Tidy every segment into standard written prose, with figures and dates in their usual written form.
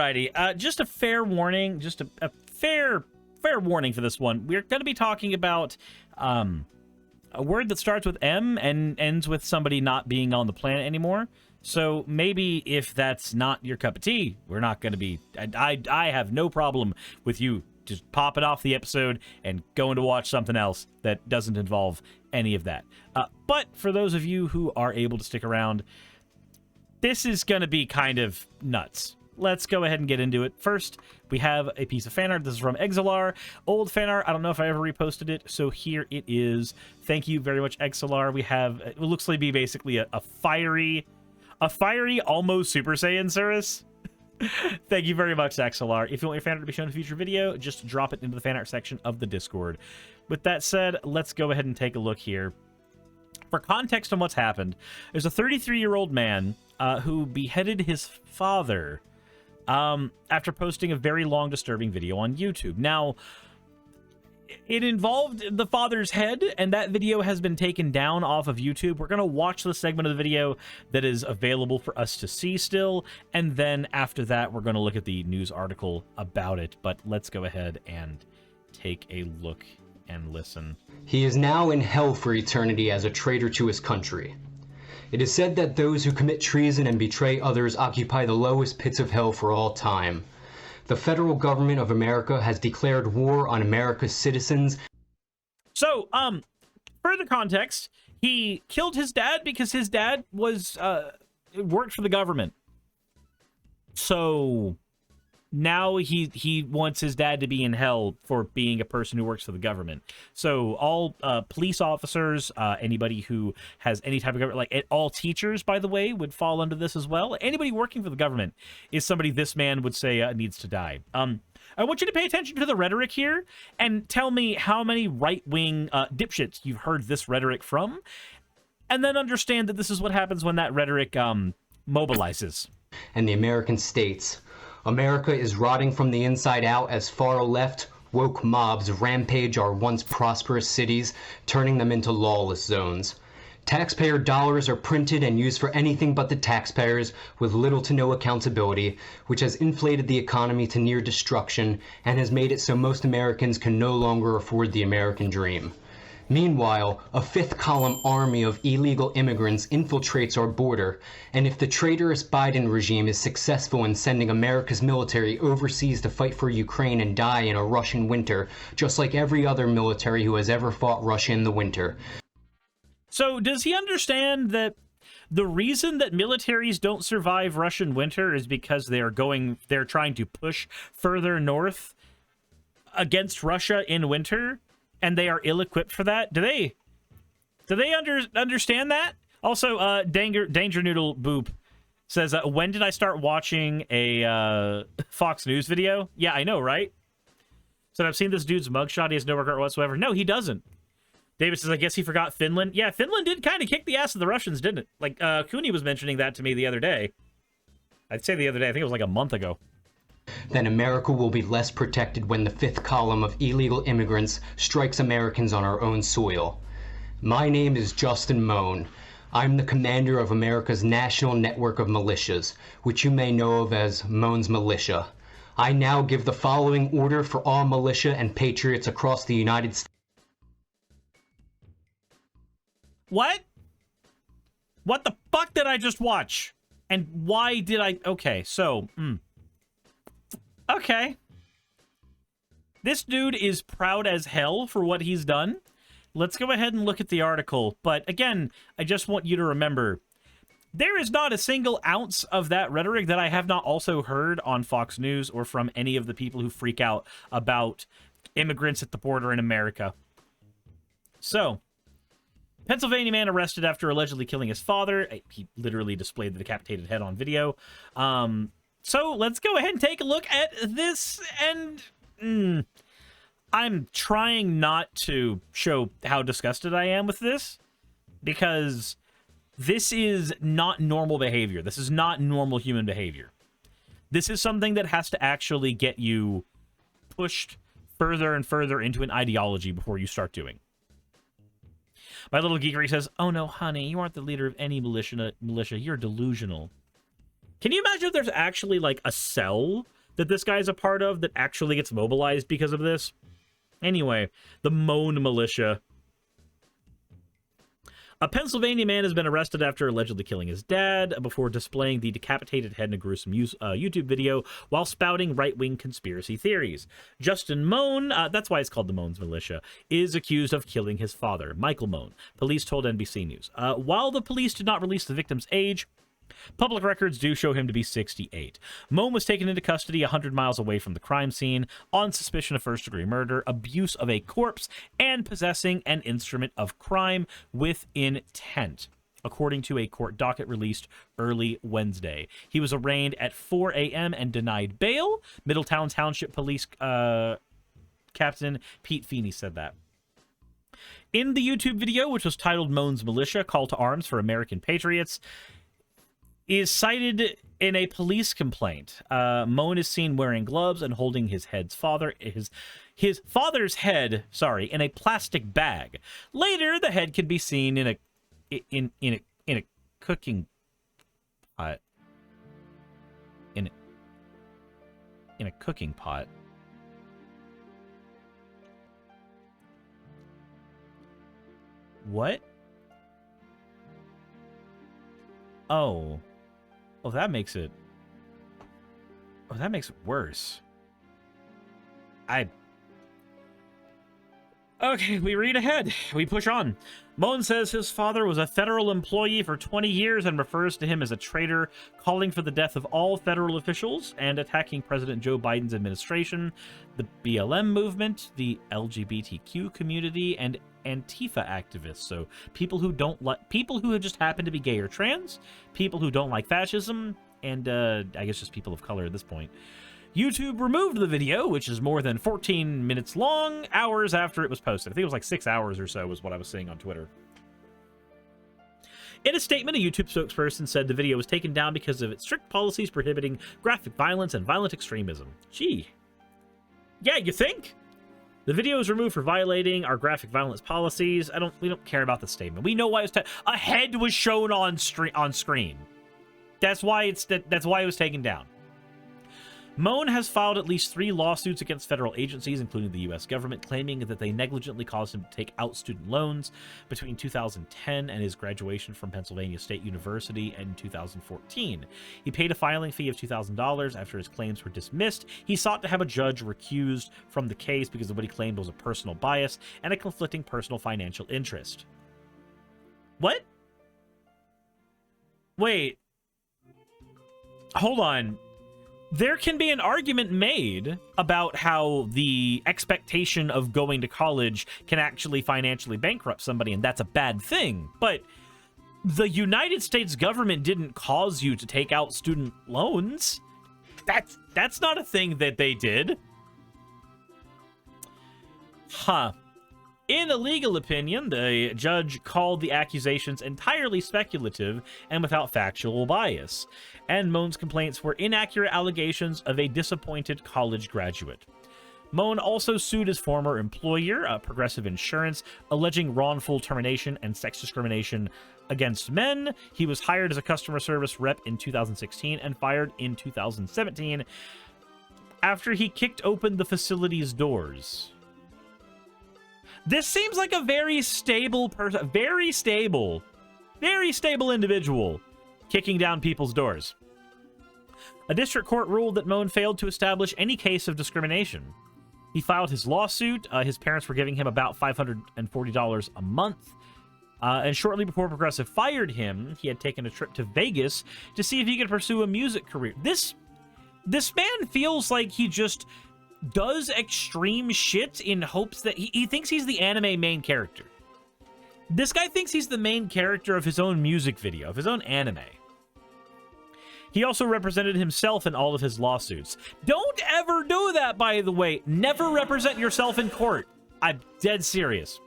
Alrighty, just a fair warning, just a fair warning for this one. We're going to be talking about a word that starts with M and ends with somebody not being on the planet anymore. So maybe if that's not your cup of tea, we're not going to be... I have no problem with you just popping off the episode and going to watch something else that doesn't involve any of that. But for those of you who are able to stick around, this is going to be kind of nuts. Let's go ahead and get into it. First, we have a piece of fan art. This is from Exilar. Old fan art. I don't know if I ever reposted it, so here it is. Thank you very much, Exilar. We have, it looks like be basically a fiery, almost Super Saiyan Suris. Thank you very much, Exilar. If you want your fan art to be shown in a future video, just drop it into the fan art section of the Discord. With that said, let's go ahead and take a look here. For context on what's happened, there's a 33-year-old man who beheaded his father after posting a very long, disturbing video on YouTube. Now, it involved the father's head, and that video has been taken down off of YouTube. We're going to watch the segment of the video that is available for us to see still, and then after that, we're going to look at the news article about it. But let's go ahead and take a look and listen. He is now in hell for eternity as a traitor to his country. It is said that those who commit treason and betray others occupy the lowest pits of hell for all time. The federal government of America has declared war on America's citizens. So, further context, he killed his dad because his dad was, worked for the government. So, now he wants his dad to be in hell for being a person who works for the government. So all police officers, anybody who has any type of government, like all teachers, by the way, would fall under this as well. Anybody working for the government is somebody this man would say needs to die. I want you to pay attention to the rhetoric here and tell me how many right-wing dipshits you've heard this rhetoric from, and then understand that this is what happens when that rhetoric mobilizes. And the American states. America is rotting from the inside out as far-left, woke mobs rampage our once prosperous cities, turning them into lawless zones. Taxpayer dollars are printed and used for anything but the taxpayers, with little to no accountability, which has inflated the economy to near destruction and has made it so most Americans can no longer afford the American dream. Meanwhile, a fifth-column army of illegal immigrants infiltrates our border, and if the traitorous Biden regime is successful in sending America's military overseas to fight for Ukraine and die in a Russian winter, just like every other military who has ever fought Russia in the winter. So, does he understand that the reason that militaries don't survive Russian winter is because they're trying to push further north against Russia in winter? And they are ill-equipped for that? Do they understand that? Also, Danger Noodle Boop says, when did I start watching a Fox News video? Yeah, I know, right? So I've seen this dude's mugshot. He has no regret whatsoever. No, he doesn't. David says, I guess he forgot Finland. Yeah, Finland did kind of kick the ass of the Russians, didn't it? Like, Cooney was mentioning that to me the other day. I'd say the other day. I think it was like a month ago. Then America will be less protected when the fifth column of illegal immigrants strikes Americans on our own soil. My name is Justin Moan. I'm the commander of America's national network of militias, which you may know of as Moan's Militia. I now give the following order for all militia and patriots across the United States. What? What the fuck did I just watch? And why did I... Okay, so... Okay. This dude is proud as hell for what he's done. Let's go ahead and look at the article. But again, I just want you to remember, there is not a single ounce of that rhetoric that I have not also heard on Fox News or from any of the people who freak out about immigrants at the border in America. So, Pennsylvania man arrested after allegedly killing his father. He literally displayed the decapitated head on video. So let's go ahead and take a look at this, and I'm trying not to show how disgusted I am with this, because this is not normal behavior. This is not normal human behavior. This is something that has to actually get you pushed further and further into an ideology before you start doing. My little geekery says, oh no, honey, you aren't the leader of any militia. You're delusional. Can you imagine if there's actually, like, a cell that this guy's a part of that actually gets mobilized because of this. Anyway, the Moan militia. A Pennsylvania man has been arrested after allegedly killing his dad before displaying the decapitated head in a gruesome YouTube video while spouting right-wing conspiracy theories. Justin Moan, that's why it's called the Moan's Militia, is accused of killing his father, Michael Moan, police told NBC News. While the police did not release the victim's age, public records do show him to be 68. Moan was taken into custody 100 miles away from the crime scene on suspicion of first-degree murder, abuse of a corpse, and possessing an instrument of crime with intent, according to a court docket released early Wednesday. He was arraigned at 4 a.m. and denied bail. Middletown Township Police Captain Pete Feeney said that. In the YouTube video, which was titled Moan's Militia, Call to Arms for American Patriots, is cited in a police complaint. Moan is seen wearing gloves and holding his father's head, in a plastic bag. Later, the head can be seen in a cooking pot. In a cooking pot. What? Oh, that makes it worse. Okay, we read ahead. We push on. Moan says his father was a federal employee for 20 years and refers to him as a traitor, calling for the death of all federal officials and attacking President Joe Biden's administration, the BLM movement, the LGBTQ community, and Antifa activists. So people who just happen to be gay or trans, people who don't like fascism, and I guess just people of color at this point. YouTube removed the video, which is more than 14 minutes long, hours after it was posted. I think it was like 6 hours or so was what I was seeing on Twitter. In a statement, a YouTube spokesperson said the video was taken down because of its strict policies prohibiting graphic violence and violent extremism. Gee. Yeah, you think? The video is removed for violating our graphic violence policies. We don't care about the statement. We know why it's a head was shown on screen. That's why it was taken down. Moan has filed at least 3 lawsuits against federal agencies, including the U.S. government, claiming that they negligently caused him to take out student loans between 2010 and his graduation from Pennsylvania State University in 2014. He paid a filing fee of $2,000 after his claims were dismissed. He sought to have a judge recused from the case because of what he claimed was a personal bias and a conflicting personal financial interest. What? Wait. Hold on. There can be an argument made about how the expectation of going to college can actually financially bankrupt somebody, and that's a bad thing. But the United States government didn't cause you to take out student loans. That's not a thing that they did. Huh. In a legal opinion, the judge called the accusations entirely speculative and without factual bias, and Moan's complaints were inaccurate allegations of a disappointed college graduate. Moan also sued his former employer, Progressive Insurance, alleging wrongful termination and sex discrimination against men. He was hired as a customer service rep in 2016 and fired in 2017 after he kicked open the facility's doors. This seems like a very stable person, very stable individual kicking down people's doors. A district court ruled that Moan failed to establish any case of discrimination. He filed his lawsuit. His parents were giving him about $540 a month. And shortly before Progressive fired him, he had taken a trip to Vegas to see if he could pursue a music career. This man feels like he just does extreme shit in hopes that he thinks he's the anime main character. This guy thinks he's the main character of his own music video, of his own anime. He also represented himself in all of his lawsuits. Don't ever do that, by the way. Never represent yourself in court. I'm dead serious.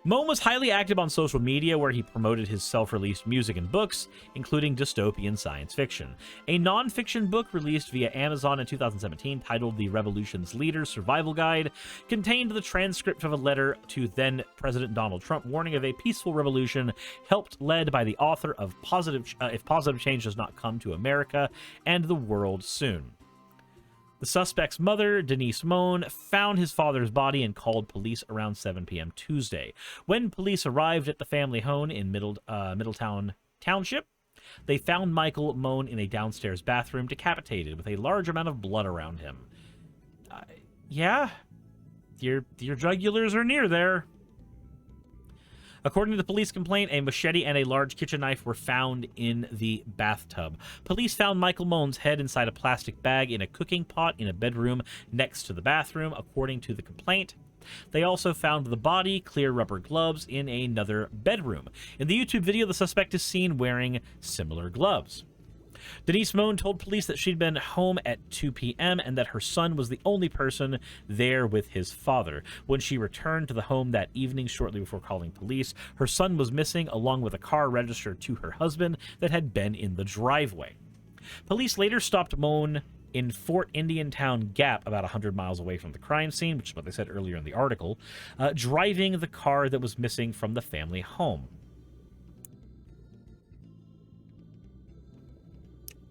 Moan was highly active on social media, where he promoted his self-released music and books, including dystopian science fiction. A non-fiction book released via Amazon in 2017, titled The Revolution's Leader's Survival Guide, contained the transcript of a letter to then-President Donald Trump warning of a peaceful revolution led by the author of if positive change does not come to America and the world soon. The suspect's mother, Denise Moan, found his father's body and called police around 7 p.m. Tuesday. When police arrived at the family home in Middletown Township, they found Michael Moan in a downstairs bathroom, decapitated with a large amount of blood around him. Yeah, your jugulars are near there. According to the police complaint, a machete and a large kitchen knife were found in the bathtub. Police found Michael Moan's head inside a plastic bag in a cooking pot in a bedroom next to the bathroom, according to the complaint. They also found the body, clear rubber gloves, in another bedroom. In the YouTube video, the suspect is seen wearing similar gloves. Denise Moan told police that she'd been home at 2 p.m. and that her son was the only person there with his father. When she returned to the home that evening shortly before calling police, her son was missing, along with a car registered to her husband that had been in the driveway. Police later stopped Moan in Fort Indiantown Gap, about 100 miles away from the crime scene, which is what they said earlier in the article, driving the car that was missing from the family home.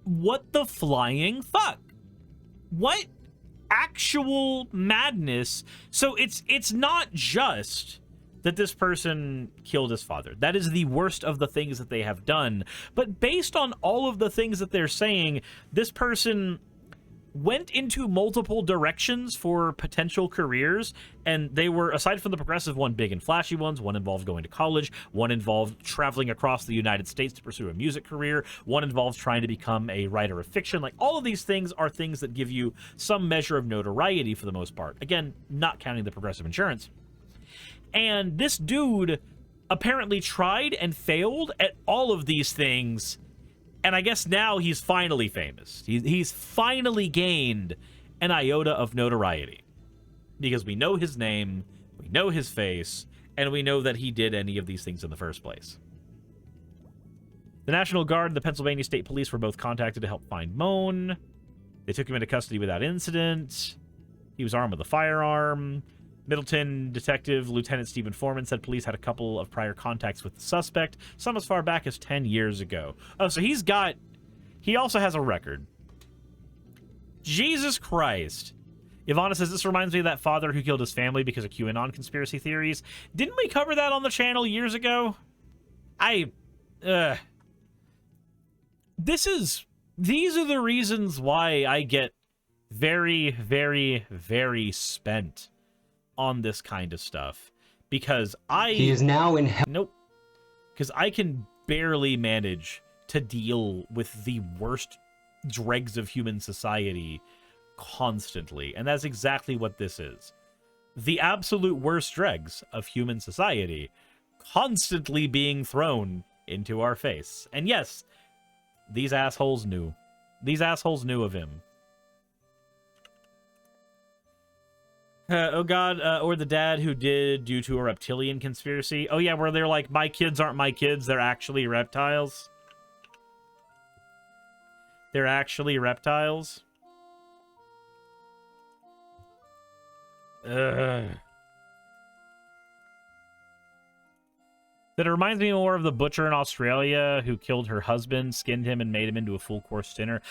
What the flying fuck? What actual madness? So it's not just that this person killed his father. That is the worst of the things that they have done. But based on all of the things that they're saying, this person went into multiple directions for potential careers, and they were, aside from the progressive one, big and flashy ones. One involved going to college, one involved traveling across the United States to pursue a music career, one involves trying to become a writer of fiction. Like, all of these things are things that give you some measure of notoriety for the most part. Again, not counting the progressive insurance. And this dude apparently tried and failed at all of these things. And I guess now he's finally famous. He's finally gained an iota of notoriety. Because we know his name, we know his face, and we know that he did any of these things in the first place. The National Guard and the Pennsylvania State Police were both contacted to help find Moan. They took him into custody without incident. He was armed with a firearm. Middleton Detective Lieutenant Stephen Foreman said police had a couple of prior contacts with the suspect, some as far back as 10 years ago. Oh, so he also has a record. Jesus Christ. Ivana says, this reminds me of that father who killed his family because of QAnon conspiracy theories. Didn't we cover that on the channel years ago? These are the reasons why I get very, very, very spent on this kind of stuff, because he is now in hell. Nope. Because I can barely manage to deal with the worst dregs of human society constantly, and that's exactly what this is. The absolute worst dregs of human society constantly being thrown into our face. And yes, these assholes knew. These assholes knew of him. Oh god, or the dad who did due to a reptilian conspiracy. Oh yeah, where they're like, my kids aren't my kids, they're actually reptiles. They're actually reptiles. Ugh. That reminds me more of the butcher in Australia who killed her husband, skinned him, and made him into a full-course dinner.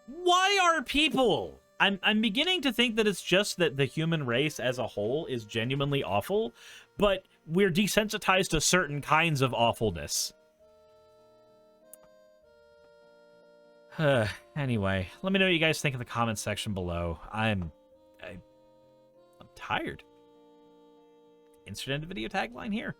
Why are people... I'm beginning to think that it's just that the human race as a whole is genuinely awful, but we're desensitized to certain kinds of awfulness. Anyway, let me know what you guys think in the comments section below. I'm tired. Insert end video tagline here.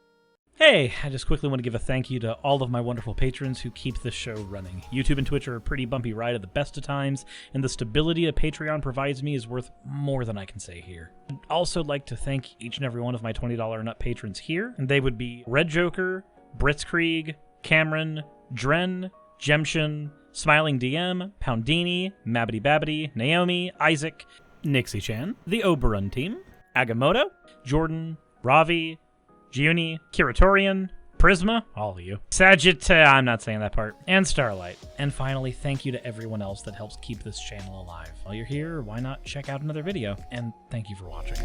Hey, I just quickly want to give a thank you to all of my wonderful patrons who keep this show running. YouTube and Twitch are a pretty bumpy ride at the best of times, and the stability a Patreon provides me is worth more than I can say here. I'd also like to thank each and every one of my $20 and up patrons here, and they would be Red Joker, Britzkrieg, Cameron, Dren, Jemshin, Smiling DM, Poundini, Mabbity Babbity, Naomi, Isaac, Nixie Chan, the Oberon team, Agamotto, Jordan, Ravi, Giuni, Kiratorian, Prisma, all of you, I'm not saying that part, and Starlight. And finally, thank you to everyone else that helps keep this channel alive. While you're here, why not check out another video? And thank you for watching.